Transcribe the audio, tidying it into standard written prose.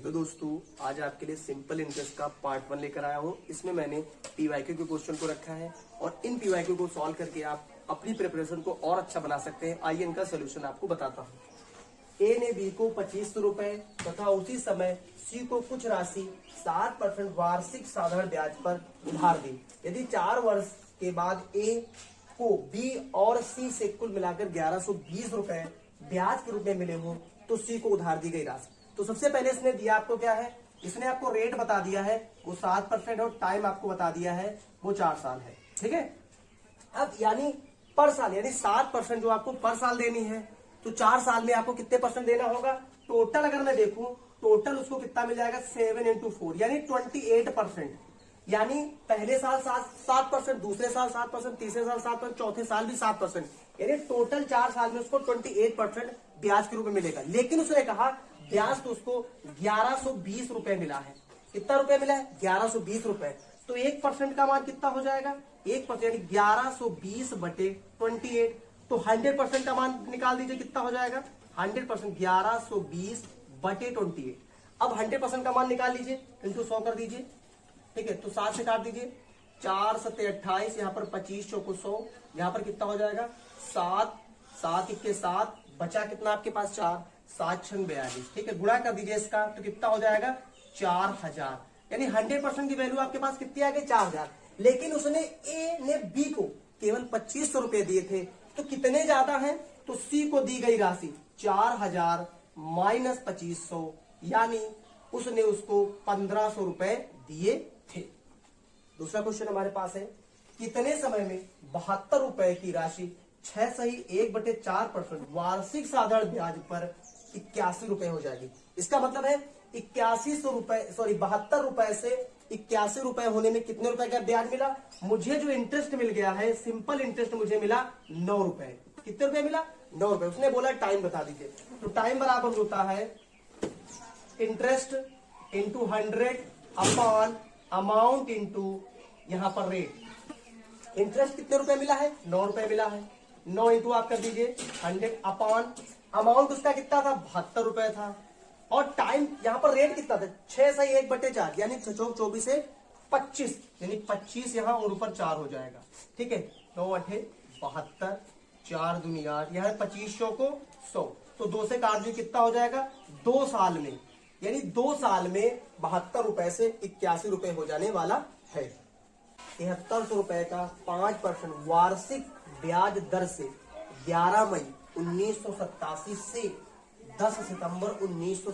तो दोस्तों आज आपके लिए सिंपल इंटरेस्ट का पार्ट 1 लेकर आया हूँ। इसमें मैंने पीवाईक्यू के क्वेश्चन को रखा है और इन पीवाईक्यू को सॉल्व करके आप अपनी प्रिपरेशन को और अच्छा बना सकते हैं। आइए इनका सोल्यूशन आपको बताता हूँ। ए ने बी को 2500 रुपए तथा उसी समय सी को कुछ राशि 7% वार्षिक साधारण ब्याज पर उधार दी। यदि 4 वर्ष के बाद ए को बी और सी से कुल मिलाकर 1120 रुपए ब्याज के रूप में मिले हो तो सी को उधार दी गई राशि। तो सबसे पहले इसने दिया आपको क्या है, इसने आपको रेट बता दिया है वो 7% और टाइम आपको बता दिया है वो 4 साल है। ठीक है, अब यानी पर साल यानी 7% जो आपको पर साल देनी है तो 4 साल में आपको कितने परसेंट देना होगा। टोटल अगर मैं देखूं टोटल उसको कितना मिल जाएगा 7 into 4 यानी 28%। यानी पहले साल 7%, दूसरे साल 7%, तीसरे साल 7%, चौथे साल भी 7%, यानी टोटल 4 साल में उसको 28% ब्याज के रूप में मिलेगा। लेकिन उसने कहा ब्याज तो उसको 1120 रुपए मिला है। कितना रुपए मिला है 1120 रुपए। तो 1% का मान कितना हो जाएगा 1% यानी 1120 बटे 28। तो 100% का मान निकाल दीजिए कितना हो जाएगा 100% 1120 बटे 28। अब 100% का मान निकाल लीजिए इंटू 100 कर दीजिए। ठीक है, तो 7 से काट दीजिए 4 सत्ते 28, यहाँ पर 25 चौको 100, यहाँ पर कितना हो जाएगा 7 7 इक्के 7, बचा कितना आपके पास 4 7 6 42। ठीक है, गुणा कर दीजिए इसका तो कितना हो जाएगा 4000। यानी 100% की वैल्यू आपके पास कितनी आ गई 4000। लेकिन उसने ए ने बी को केवल 2500 रुपए दिए थे तो कितने ज्यादा हैं, तो सी को दी गई राशि 4000 माइनस 2500 यानी उसने उसको 1500 रुपए दिए थे। दूसरा क्वेश्चन हमारे पास है, कितने समय में 72 रुपए की राशि 6 सही 1/4% वार्षिक साधारण ब्याज पर 81 रुपए हो जाएगी। इसका मतलब है 8100 रुपए 72 रुपए से 81 रुपए होने में कितने रुपए का ब्याज मिला। मुझे जो इंटरेस्ट मिल गया है सिंपल इंटरेस्ट मुझे मिला 9 रुपए। कितने रुपए मिला 9 रुपए। उसने बोला टाइम बता दीजिए, तो टाइम बराबर होता है interest into 100 upon amount into यहां पर रेट। इंटरेस्ट कितने रुपए मिला है 9 रुपए मिला है। 9 इंटू आप कर दीजिए 100 अपॉन अमाउंट उसका कितना था 72 रुपए था और टाइम यहां पर रेट कितना था 6 सही 1/4 यानी 6 चौक 24 से 25 यानी 25 यहां और ऊपर 4 हो जाएगा। ठीक है, 9 8 72 4 दूनी 8, यहां 25 को 100 तो 2 से काट दीजिए कितना हो जाएगा 2 साल में, यानी 2 साल में 72 रुपए से 81 रुपए हो जाने वाला है। 7300 रुपए का 5% वार्षिक ब्याज दर से 11 मई 1987 से 10 सितंबर 19